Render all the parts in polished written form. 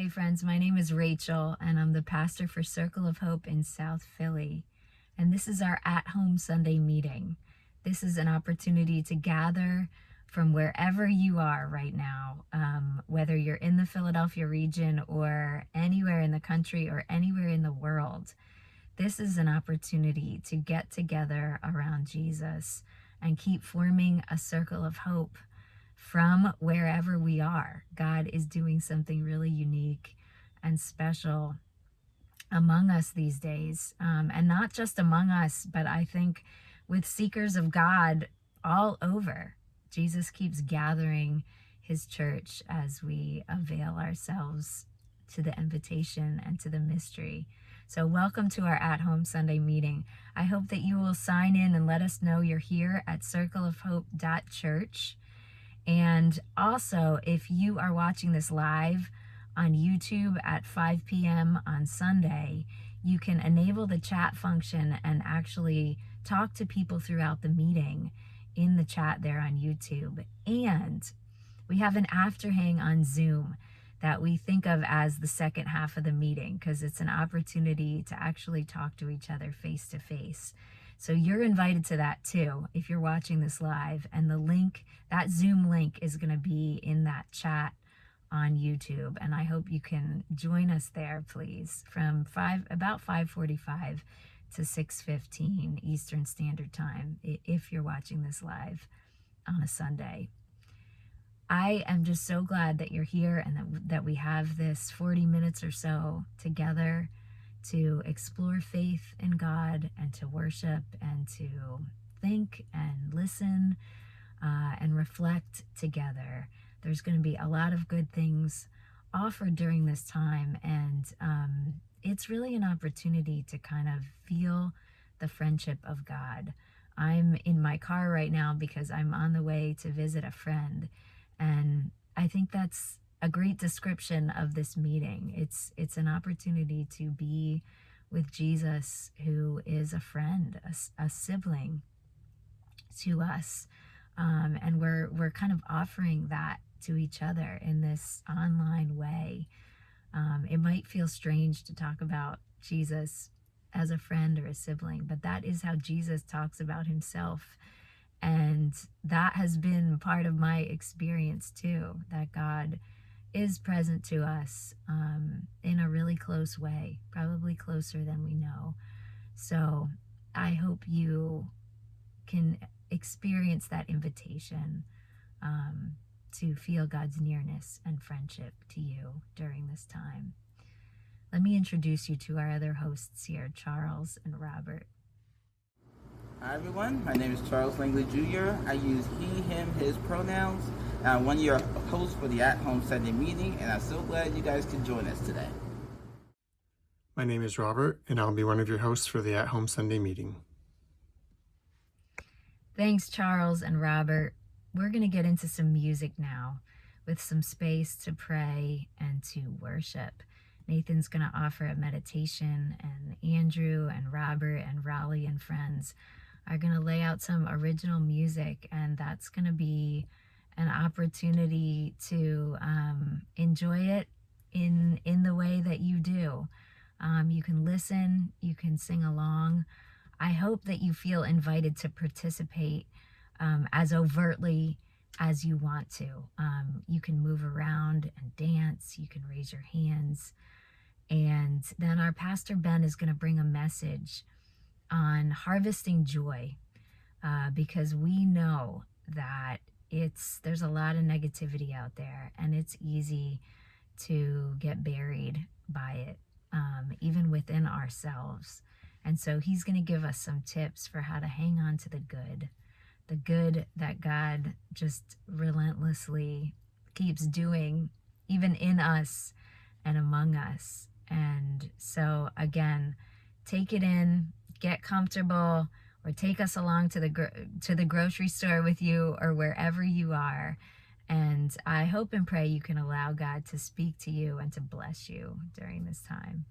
Hey friends, my name is Rachel and I'm the pastor for Circle of Hope in South Philly. And this is our at-home Sunday meeting. This is an opportunity to gather from wherever you are right now, whether you're in the Philadelphia region or anywhere in the country or anywhere in the world. This is an opportunity to get together around Jesus and keep forming a circle of hope from wherever we are. God is doing something really unique and special among us these days. And not just among us, but I think with seekers of God all over. Jesus keeps gathering his church as we avail ourselves to the invitation and to the mystery. So welcome to our at-home Sunday meeting. I hope that you will sign in and let us know you're here at circleofhope.church. And also, if you are watching this live on YouTube at 5 p.m. on Sunday, you can enable the chat function and actually talk to people throughout the meeting in the chat there on YouTube. And we have an afterhang on Zoom that we think of as the second half of the meeting, because it's an opportunity to actually talk to each other face to face. So you're invited to that too if you're watching this live, and the link, that Zoom link, is going to be in that chat on YouTube, and I hope you can join us there, please, from about 5:45 to 6:15 Eastern Standard Time if you're watching this live on a Sunday. I am just so glad that you're here and that we have this 40 minutes or so together to explore faith in God and to worship and to think and listen and reflect together. There's going to be a lot of good things offered during this time, and it's really an opportunity to kind of feel the friendship of God. I'm in my car right now because I'm on the way to visit a friend, and I think that's a great description of this meeting. It's an opportunity to be with Jesus, who is a friend, a sibling to us, and we're kind of offering that to each other in this online way. It might feel strange to talk about Jesus as a friend or a sibling, but that is how Jesus talks about himself. And that has been part of my experience too, that God is present to us in a really close way, probably closer than we know. So I hope you can experience that invitation to feel God's nearness and friendship to you during this time. Let me introduce you to our other hosts here, Charles and Robert. Hi everyone, my name is Charles Langley Jr. I use he, him, his pronouns. I'm one of your hosts for the at-home Sunday meeting, and I'm so glad you guys could join us today. My name is Robert, and I'll be one of your hosts for the at-home Sunday meeting. Thanks, Charles and Robert. We're going to get into some music now with some space to pray and to worship. Nathan's going to offer a meditation, and Andrew and Robert and Raleigh and friends are going to lay out some original music, and that's going to be an opportunity to enjoy it in the way that you do. You can listen, you can sing along. I hope that you feel invited to participate as overtly as you want to. You can move around and dance, you can raise your hands. And then our Pastor Ben is going to bring a message on harvesting joy, because we know that there's a lot of negativity out there, and it's easy to get buried by it, even within ourselves. And so he's going to give us some tips for how to hang on to the good that God just relentlessly keeps doing, even in us and among us. And so again, take it in, get comfortable, or take us along to the grocery store with you, or wherever you are. And I hope and pray you can allow God to speak to you and to bless you during this time.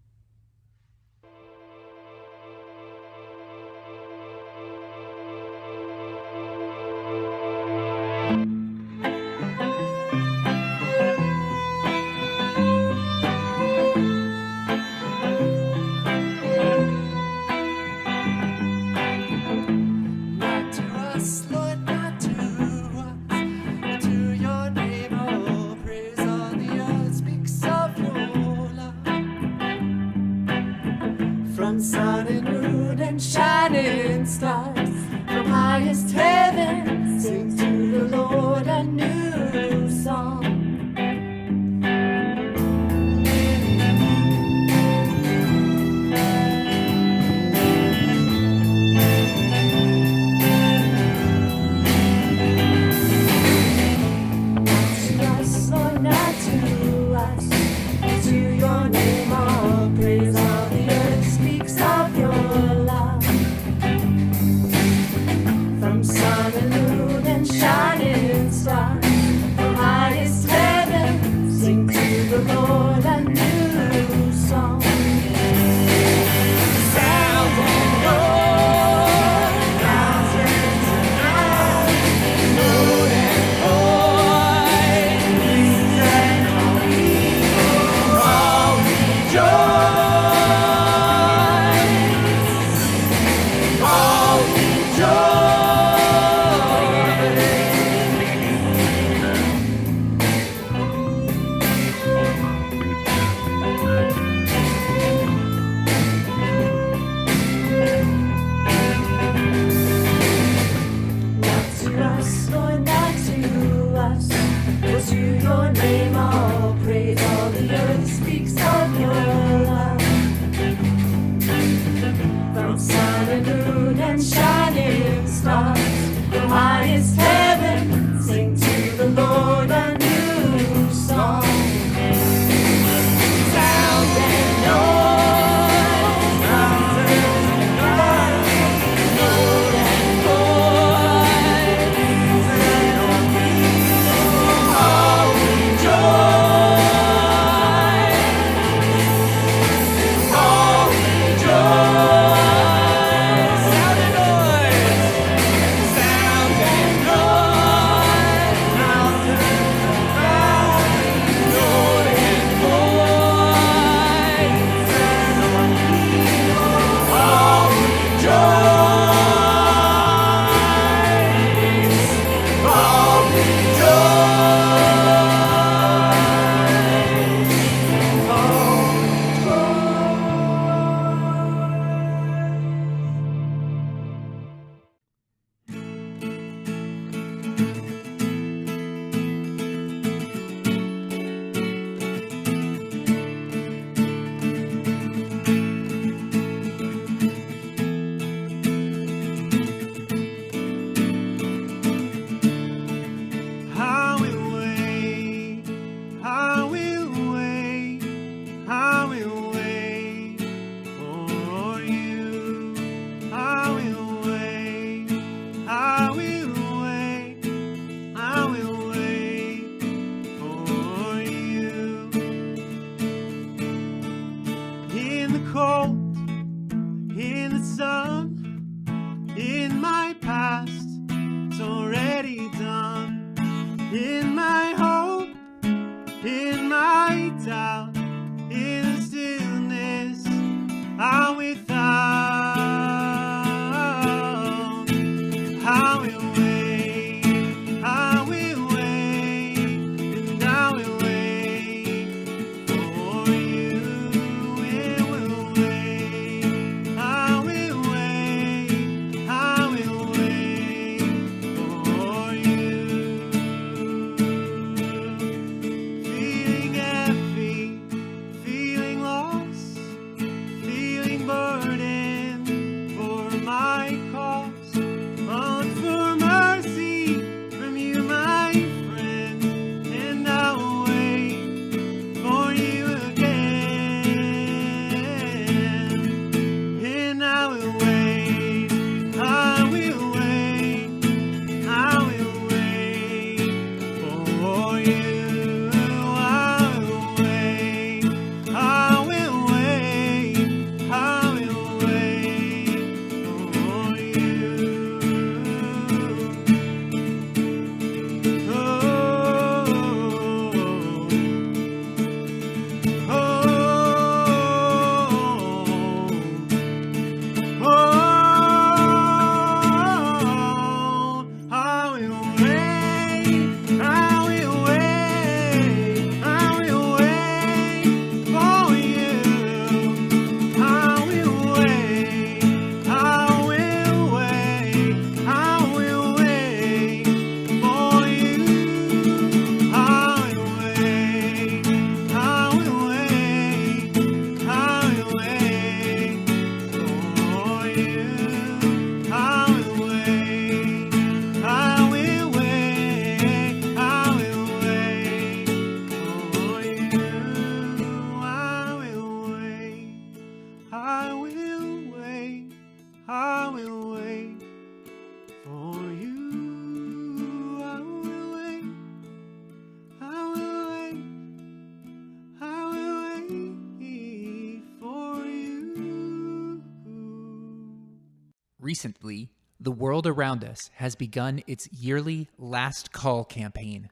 Recently, the world around us has begun its yearly Last Call campaign.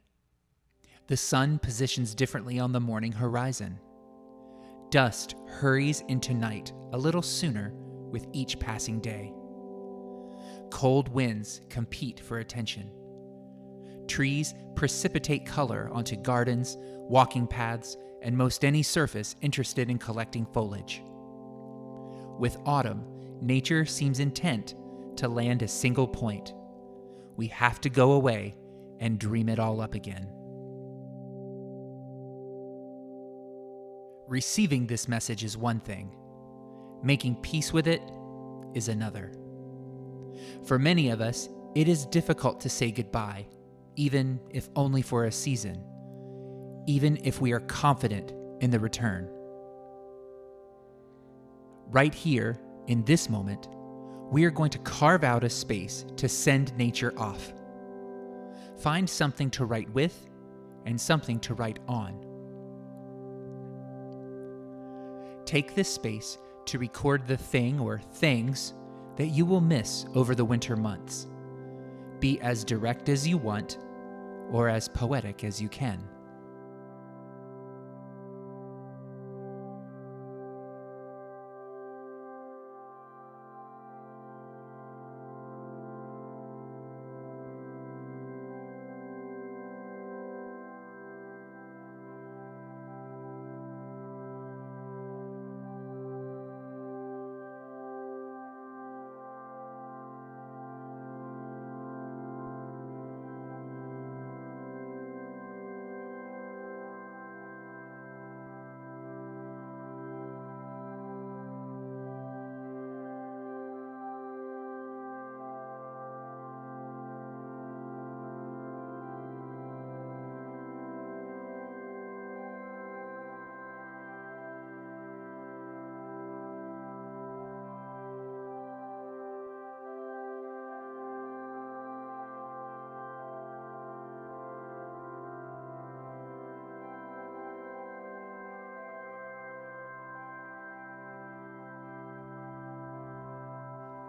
The sun positions differently on the morning horizon. Dusk hurries into night a little sooner with each passing day. Cold winds compete for attention. Trees precipitate color onto gardens, walking paths, and most any surface interested in collecting foliage. With autumn, nature seems intent to land a single point. We have to go away and dream it all up again. Receiving this message is one thing. Making peace with it is another. For many of us, it is difficult to say goodbye, even if only for a season, even if we are confident in the return. Right here, in this moment, we are going to carve out a space to send nature off. Find something to write with and something to write on. Take this space to record the thing or things that you will miss over the winter months. Be as direct as you want, or as poetic as you can.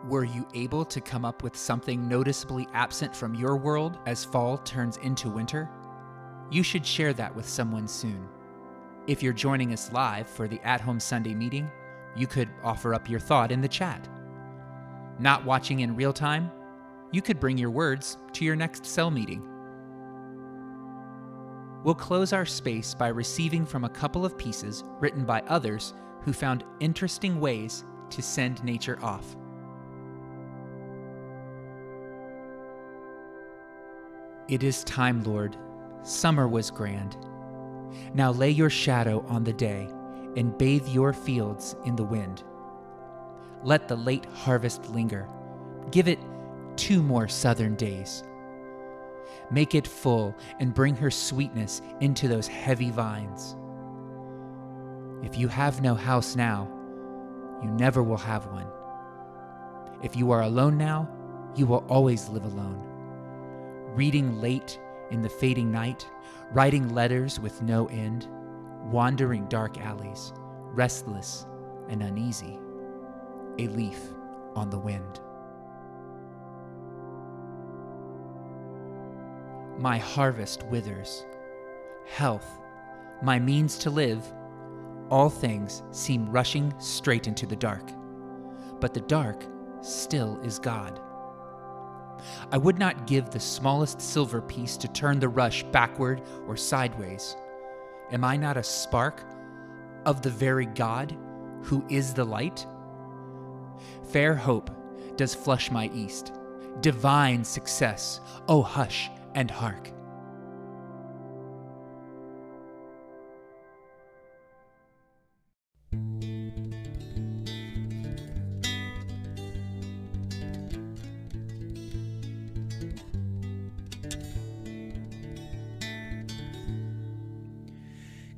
Were you able to come up with something noticeably absent from your world as fall turns into winter? You should share that with someone soon. If you're joining us live for the at-home Sunday meeting, you could offer up your thought in the chat. Not watching in real time, you could bring your words to your next cell meeting. We'll close our space by receiving from a couple of pieces written by others who found interesting ways to send nature off. It is time, Lord. Summer was grand. Now lay your shadow on the day and bathe your fields in the wind. Let the late harvest linger. Give it 2 more southern days. Make it full and bring her sweetness into those heavy vines. If you have no house now, you never will have one. If you are alone now, you will always live alone. Reading late in the fading night, writing letters with no end, wandering dark alleys, restless and uneasy, a leaf on the wind. My harvest withers. Health, my means to live, all things seem rushing straight into the dark. But the dark still is God. I would not give the smallest silver piece to turn the rush backward or sideways. Am I not a spark of the very God who is the light? Fair hope does flush my east. Divine success, oh hush and hark.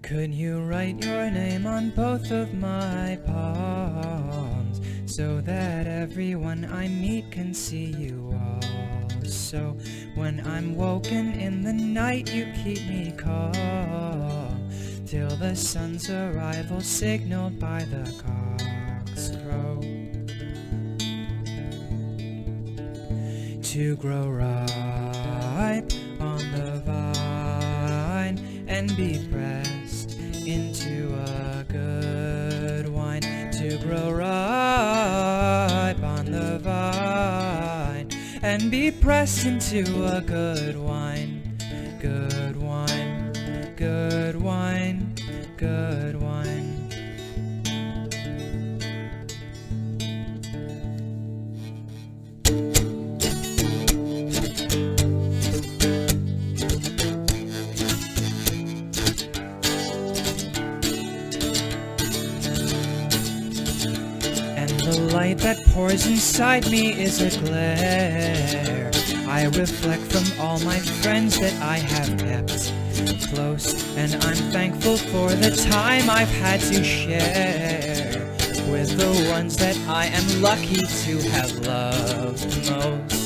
Could you write your name on both of my palms, so that everyone I meet can see you also? When I'm woken in the night, you keep me calm, till the sun's arrival signaled by the cock's crow. to grow ripe on the vine and be pressed into a good wine, to grow ripe on the vine and be pressed into a good wine, good wine, good wine, good wine. The light that pours inside me is a glare. I reflect from all my friends that I have kept close, and I'm thankful for the time I've had to share with the ones that I am lucky to have loved most.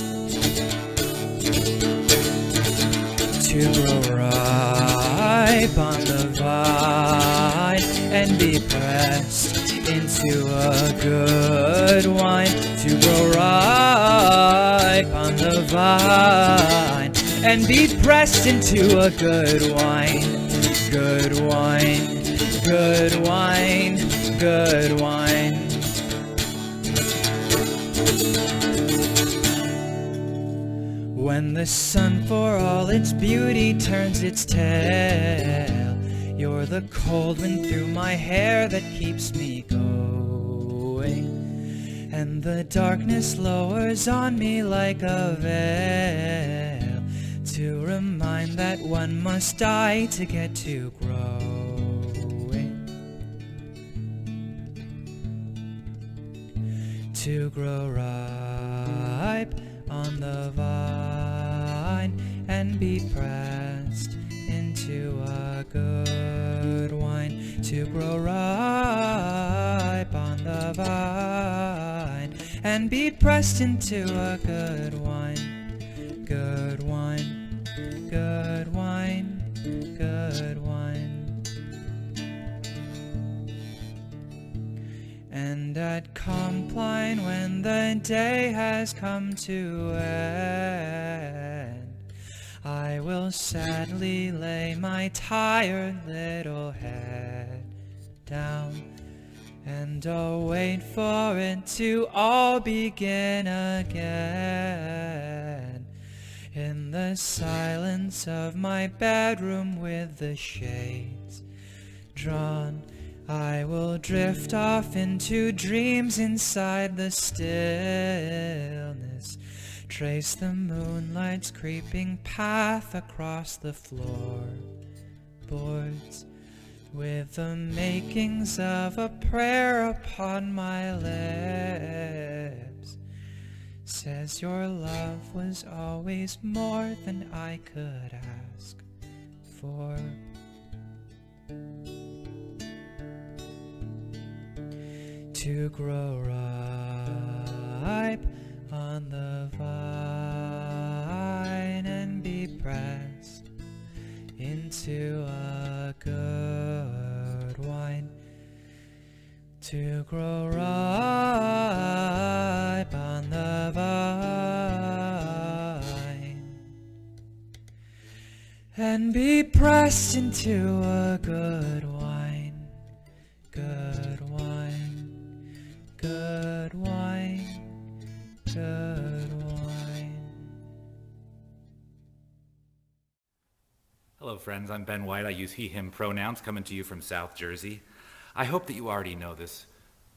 To grow ripe on the vine and be pressed into a good wine, to grow ripe on the vine and be pressed into a good wine, good wine, good wine, good wine. When the sun for all its beauty turns its tail, you're the cold wind through my hair that keeps me going, and the darkness lowers on me like a veil, to remind that one must die to get to growing, to grow ripe on the vine and be pressed into a good wine, to grow ripe on the vine and be pressed into a good wine, good wine, good wine, good wine. And at Compline, when the day has come to end, I will sadly lay my tired little head down and await for it to all begin again. In the silence of my bedroom with the shades drawn, I will drift off into dreams inside the stillness, trace the moonlight's creeping path across the floorboards, with the makings of a prayer upon my lips. Says your love was always more than I could ask for. To grow ripe on the vine and be pressed into a good wine, to grow ripe on the vine and be pressed into a good wine, good wine, good wine, good wine. Hello friends, I'm Ben White. I use he, him pronouns, coming to you from South Jersey. I hope that you already know this,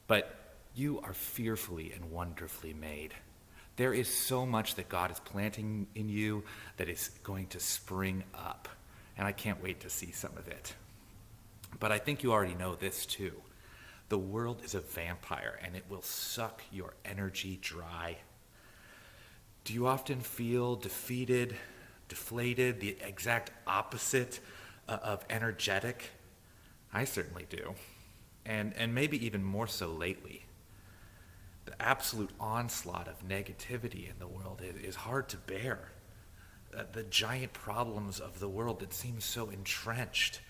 but you are fearfully and wonderfully made. There is so much that God is planting in you that is going to spring up, and I can't wait to see some of it. But I think you already know this too. The world is a vampire, and it will suck your energy dry. Do you often feel defeated, deflated, the exact opposite of energetic? I certainly do, and maybe even more so lately. The absolute onslaught of negativity in the world is hard to bear. The giant problems of the world that seem so entrenched,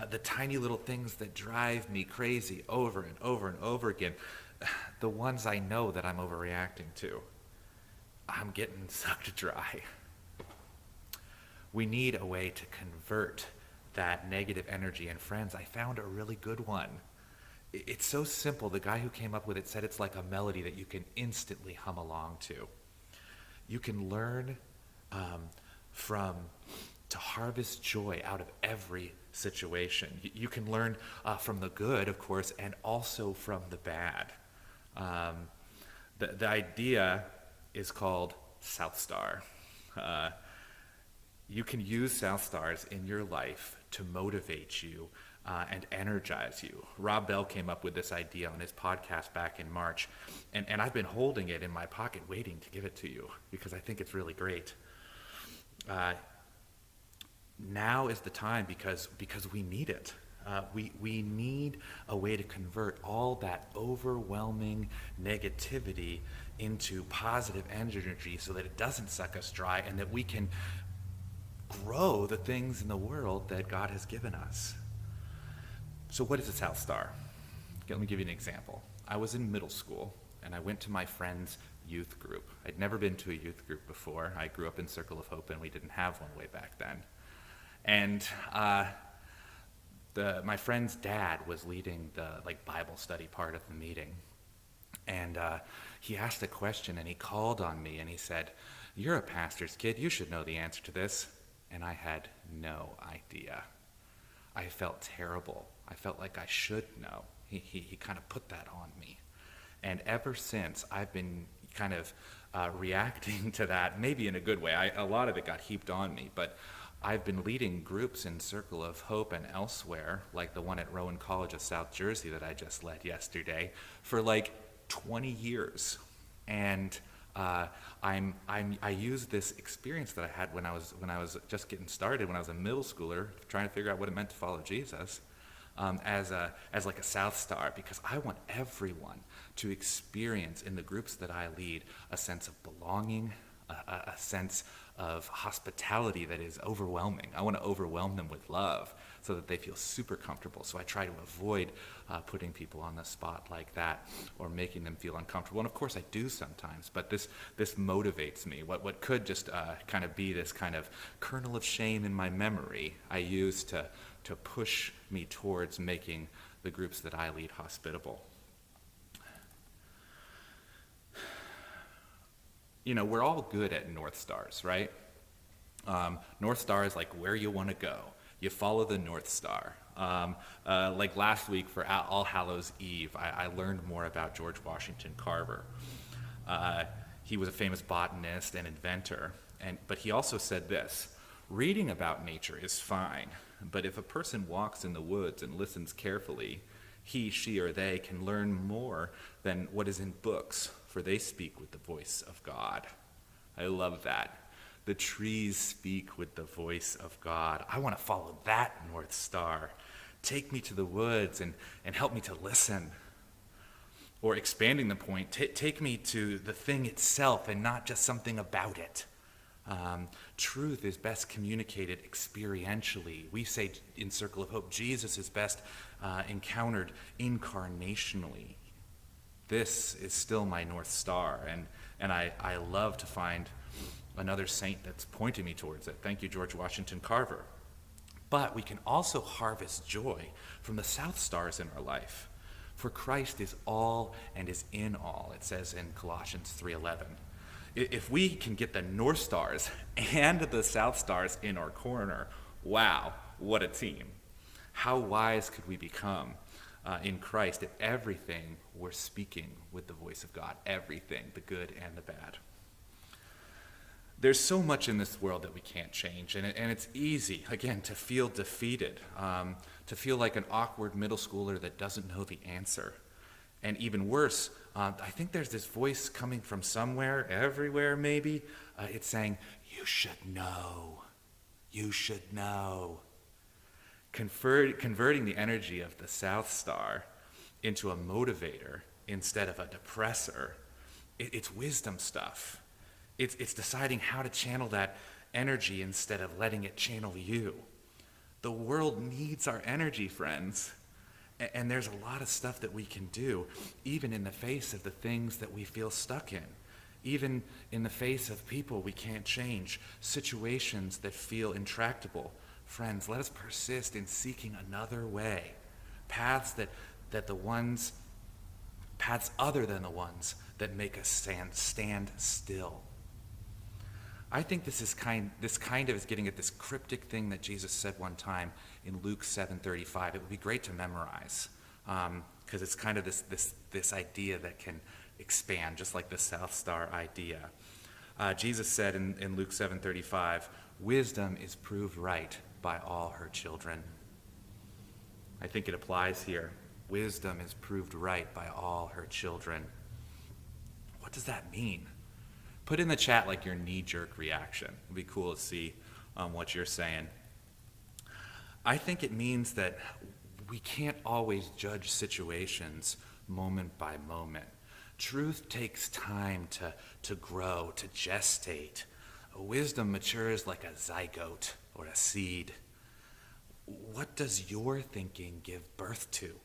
the tiny little things that drive me crazy over and over and over again, the ones I know that I'm overreacting to. I'm getting sucked dry. We need a way to convert that negative energy. And friends, I found a really good one. It's so simple. The guy who came up with it said it's like a melody that you can instantly hum along to. You can learn to harvest joy out of every situation. You can learn from the good, of course, and also from the bad. The idea is called South Star. You can use South Stars in your life to motivate you and energize you. Rob Bell came up with this idea on his podcast back in March, and I've been holding it in my pocket waiting to give it to you because I think it's really great. Now is the time because we need it. We need a way to convert all that overwhelming negativity into positive energy so that it doesn't suck us dry and that we can grow the things in the world that God has given us. So what is a South Star? Okay, let me give you an example. I was in middle school and I went to my friend's youth group. I'd never been to a youth group before. I grew up in Circle of Hope and we didn't have one way back then. And my friend's dad was leading the Bible study part of the meeting. And he asked a question and he called on me and he said, "You're a pastor's kid, you should know the answer to this." And I had no idea. I felt terrible. I felt like I should know. He kind of put that on me. And ever since, I've been kind of reacting to that, maybe in a good way. A lot of it got heaped on me, but I've been leading groups in Circle of Hope and elsewhere, like the one at Rowan College of South Jersey that I just led yesterday, for 20 years. And I use this experience that I had when I was just getting started, when I was a middle schooler, trying to figure out what it meant to follow Jesus, as a South Star, because I want everyone to experience in the groups that I lead a sense of belonging, a sense of hospitality that is overwhelming. I want to overwhelm them with love so that they feel super comfortable. So I try to avoid putting people on the spot like that or making them feel uncomfortable. And of course I do sometimes, but this motivates me. What could just kind of be this kind of kernel of shame in my memory, I use to push me towards making the groups that I lead hospitable. We're all good at North Stars, right? North Star is where you want to go. You follow the North Star. Last week for All Hallows Eve, I learned more about George Washington Carver. He was a famous botanist and inventor, but he also said this: reading about nature is fine, but if a person walks in the woods and listens carefully, he, she, or they can learn more than what is in books, for they speak with the voice of God. I love that. The trees speak with the voice of God. I want to follow that North Star. Take me to the woods and help me to listen. Or expanding the point, take me to the thing itself and not just something about it. Truth is best communicated experientially. We say in Circle of Hope, Jesus is best encountered incarnationally. This is still my North Star, and I love to find another saint that's pointing me towards it. Thank you, George Washington Carver. But we can also harvest joy from the South Stars in our life. For Christ is all and is in all, it says in Colossians 3:11. If we can get the North Stars and the South Stars in our corner, wow, what a team. How wise could we become in Christ if everything were speaking with the voice of God, everything, the good and the bad. There's so much in this world that we can't change, and it's easy, again, to feel defeated, to feel like an awkward middle schooler that doesn't know the answer. And even worse, I think there's this voice coming from somewhere, everywhere maybe, it's saying, you should know, you should know. Converting the energy of the South Star into a motivator instead of a depressor, it's wisdom stuff. It's deciding how to channel that energy instead of letting it channel you. The world needs our energy, friends. And there's a lot of stuff that we can do, even in the face of the things that we feel stuck in. even in the face of people we can't change, situations that feel intractable. Friends, let us persist in seeking another way, paths other than the ones that make us stand still. I think this kind of is getting at this cryptic thing that Jesus said one time in Luke 7:35. It would be great to memorize, because it's kind of this idea that can expand, just like the South Star idea. Jesus said in Luke 7:35, "Wisdom is proved right by all her children." I think it applies here. Wisdom is proved right by all her children. What does that mean? Put in the chat like your knee-jerk reaction. It'd be cool to see what you're saying. I think it means that we can't always judge situations moment by moment. Truth takes time to grow, to gestate. Wisdom matures like a zygote or a seed. What does your thinking give birth to?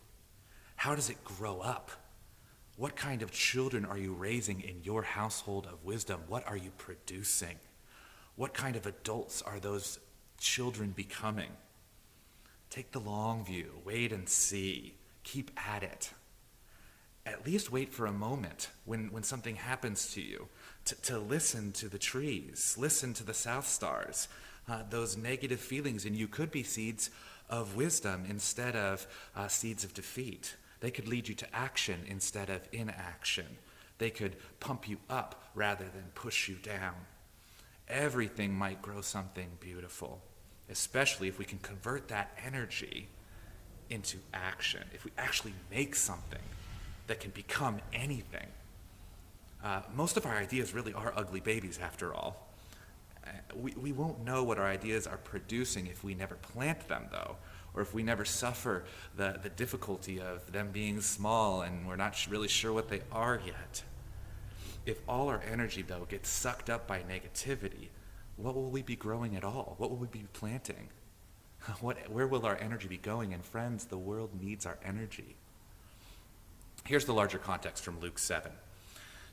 How does it grow up? What kind of children are you raising in your household of wisdom? What are you producing? What kind of adults are those children becoming? Take the long view. Wait and see. Keep at it. At least wait for a moment when something happens to you to listen to the trees, listen to the South Stars, those negative feelings, and you could be seeds of wisdom instead of seeds of defeat. They could lead you to action instead of inaction. They could pump you up rather than push you down. Everything might grow something beautiful, especially if we can convert that energy into action, if we actually make something that can become anything. Most of our ideas really are ugly babies, after all. We won't know what our ideas are producing if we never plant them, though, or if we never suffer the difficulty of them being small and we're not really sure what they are yet. If all our energy, though, gets sucked up by negativity, what will we be growing at all? What will we be planting? Where will our energy be going? And friends, the world needs our energy. Here's the larger context from Luke 7.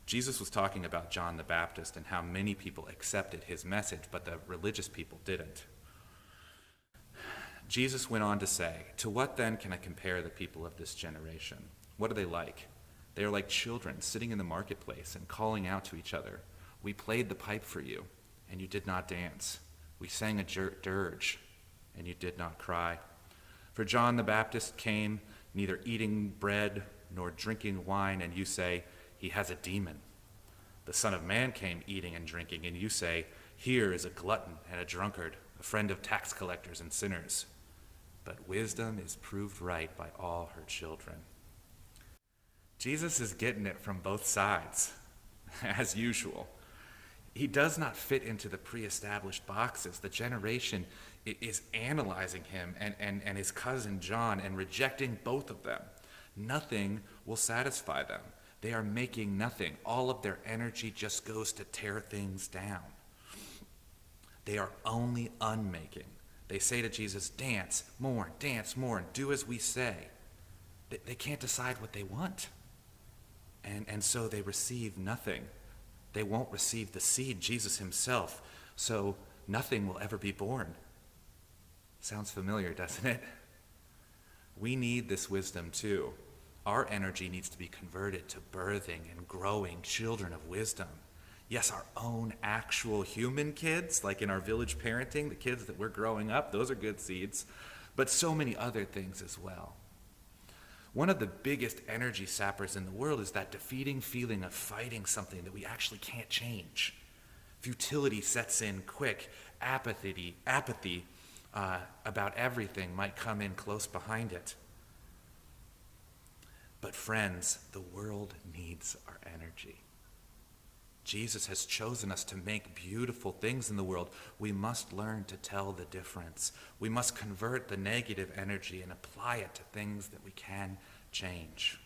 Jesus was talking about John the Baptist and how many people accepted his message, but the religious people didn't. Jesus went on to say, "To what then can I compare the people of this generation? What are they like? They are like children sitting in the marketplace and calling out to each other. We played the pipe for you, and you did not dance. We sang a dirge, and you did not cry. For John the Baptist came neither eating bread nor drinking wine, and you say, 'He has a demon.' The Son of Man came eating and drinking, and you say, 'Here is a glutton and a drunkard, a friend of tax collectors and sinners.' But wisdom is proved right by all her children." Jesus is getting it from both sides, as usual. He does not fit into the pre-established boxes. The generation is analyzing him and his cousin John and rejecting both of them. Nothing will satisfy them. They are making nothing. All of their energy just goes to tear things down. They are only unmaking. They say to Jesus, dance more, and do as we say. They can't decide what they want. And so they receive nothing. They won't receive the seed, Jesus himself, so nothing will ever be born. Sounds familiar, doesn't it? We need this wisdom too. Our energy needs to be converted to birthing and growing children of wisdom. Yes, our own actual human kids, like in our village parenting, the kids that we're growing up, those are good seeds, but so many other things as well. One of the biggest energy sappers in the world is that defeating feeling of fighting something that we actually can't change. Futility sets in quick. Apathy about everything might come in close behind it. But friends, the world needs our energy. Jesus has chosen us to make beautiful things in the world. We must learn to tell the difference. We must convert the negative energy and apply it to things that we can change.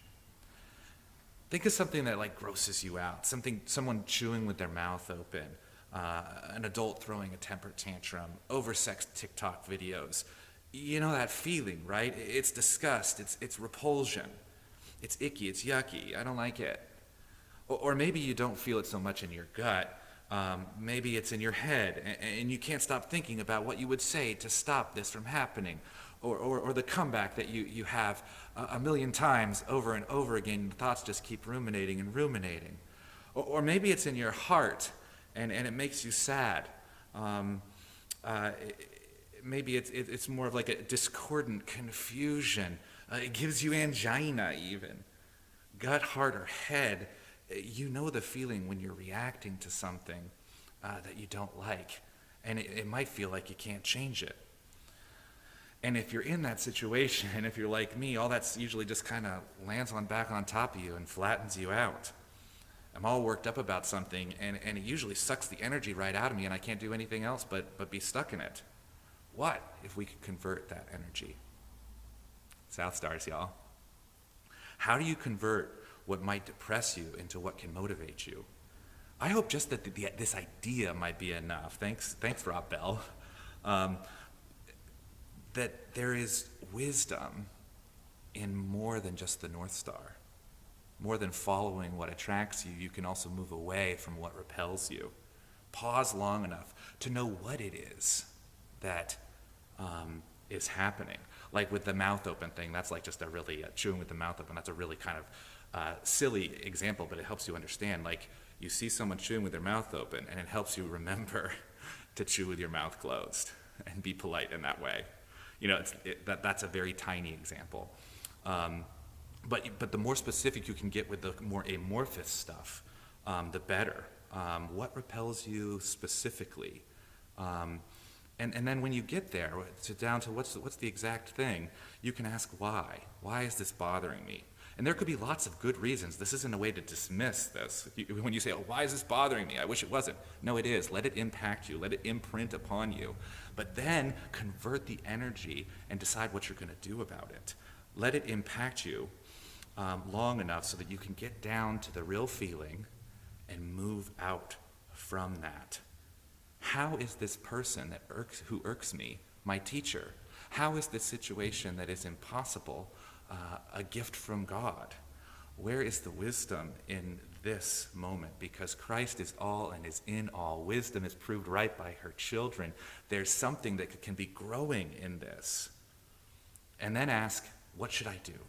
Think of something that grosses you out. Someone chewing with their mouth open, an adult throwing a temper tantrum, oversexed TikTok videos. You know that feeling, right? It's disgust, it's repulsion. It's icky, it's yucky, I don't like it. Or maybe you don't feel it so much in your gut. Maybe it's in your head, and you can't stop thinking about what you would say to stop this from happening, or the comeback that you have a million times over and over again. The thoughts just keep ruminating and ruminating. Or maybe it's in your heart, and it makes you sad. Maybe it's more of like a discordant confusion. It gives you angina even. Gut, heart, or head, you know the feeling when you're reacting to something that you don't like. And it might feel like you can't change it. And if you're in that situation, and if you're like me, all that's usually just kind of lands back on top of you and flattens you out. I'm all worked up about something, and it usually sucks the energy right out of me, and I can't do anything else but be stuck in it. What if we could convert that energy? South Stars, y'all. How do you convert what might depress you into what can motivate you? I hope just that this idea might be enough. Thanks, Rob Bell. That there is wisdom in more than just the North Star. More than following what attracts you, you can also move away from what repels you. Pause long enough to know what it is that is happening. Like with the mouth open thing, that's like just a really, chewing with the mouth open, that's a really kind of silly example, but it helps you understand. Like you see someone chewing with their mouth open, and it helps you remember to chew with your mouth closed and be polite in that way. You know, that's a very tiny example. But the more specific you can get with the more amorphous stuff, the better. What repels you specifically? And then when you get there, down to what's the exact thing, you can ask why. Why is this bothering me? And there could be lots of good reasons. This isn't a way to dismiss this. When you say, oh, why is this bothering me? I wish it wasn't. No, it is. Let it impact you. Let it imprint upon you. But then convert the energy and decide what you're going to do about it. Let it impact you long enough so that you can get down to the real feeling and move out from that. How is this person who irks me my teacher? How is this situation that is impossible a gift from God? Where is the wisdom in this moment? Because Christ is all and is in all. Wisdom is proved right by her children. There's something that can be growing in this. And then ask, what should I do?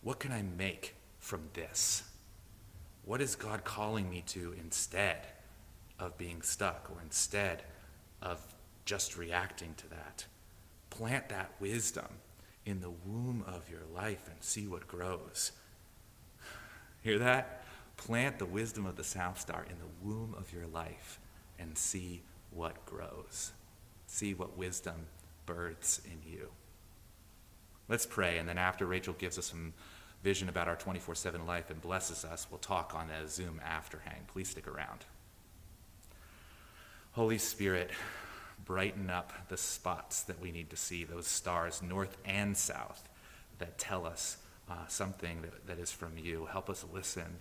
What can I make from this? What is God calling me to instead of being stuck, or instead of just reacting to that? Plant that wisdom in the womb of your life and see what grows. Hear that? Plant the wisdom of the South Star in the womb of your life and see what grows. See what wisdom births in you. Let's pray, and then after Rachel gives us some vision about our 24/7 life and blesses us, we'll talk on a Zoom after hang. Please stick around. Holy Spirit, brighten up the spots that we need to see, those stars north and south that tell us something that is from you. Help us listen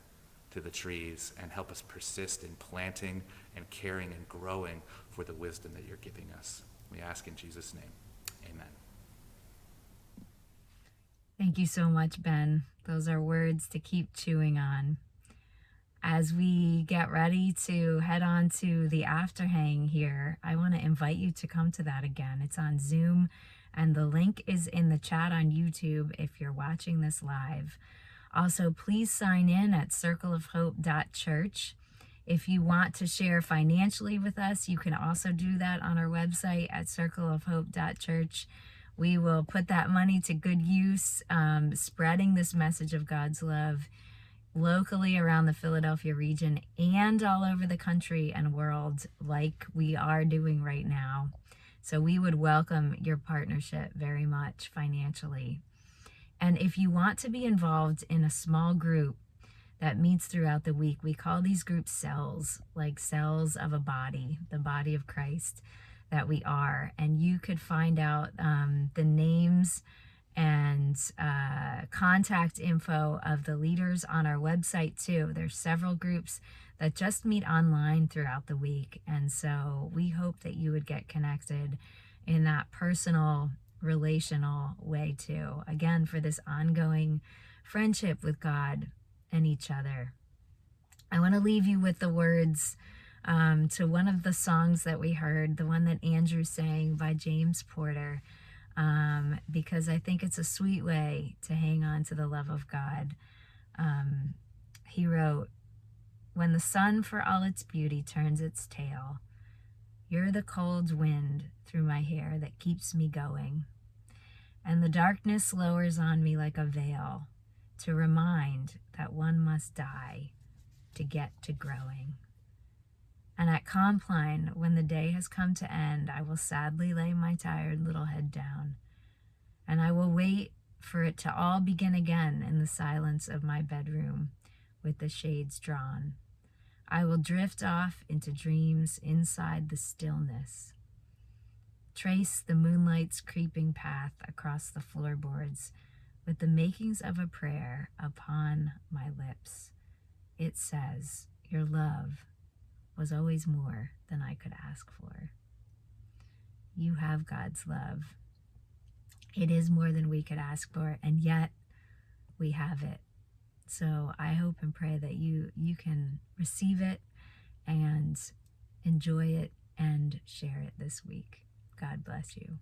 to the trees and help us persist in planting and caring and growing for the wisdom that you're giving us. We ask in Jesus' name, amen. Thank you so much, Ben. Those are words to keep chewing on. As we get ready to head on to the after hang here, I want to invite you to come to that again. It's on Zoom, and the link is in the chat on YouTube if you're watching this live. Also, please sign in at circleofhope.church. If you want to share financially with us, you can also do that on our website at circleofhope.church. We will put that money to good use, spreading this message of God's love locally around the Philadelphia region and all over the country and world, like we are doing right now. So we would welcome your partnership very much financially. And if you want to be involved in a small group that meets throughout the week, we call these groups cells, like cells of a body, the body of Christ that we are. And you could find out the names and contact info of the leaders on our website too. There's several groups that just meet online throughout the week, and so we hope that you would get connected in that personal, relational way too, again, for this ongoing friendship with God and each other. I want to leave you with the words to one of the songs that we heard, the one that Andrew sang by James Porter, because I think it's a sweet way to hang on to the love of God. He wrote, "When the sun for all its beauty turns its tail, you're the cold wind through my hair that keeps me going. And the darkness lowers on me like a veil to remind that one must die to get to growing. And at Compline, when the day has come to end, I will sadly lay my tired little head down, and I will wait for it to all begin again in the silence of my bedroom with the shades drawn. I will drift off into dreams inside the stillness, trace the moonlight's creeping path across the floorboards with the makings of a prayer upon my lips. It says, your love was always more than I could ask for." You have God's love. It is more than we could ask for, and yet we have it. So I hope and pray that you can receive it and enjoy it and share it this week. God bless you.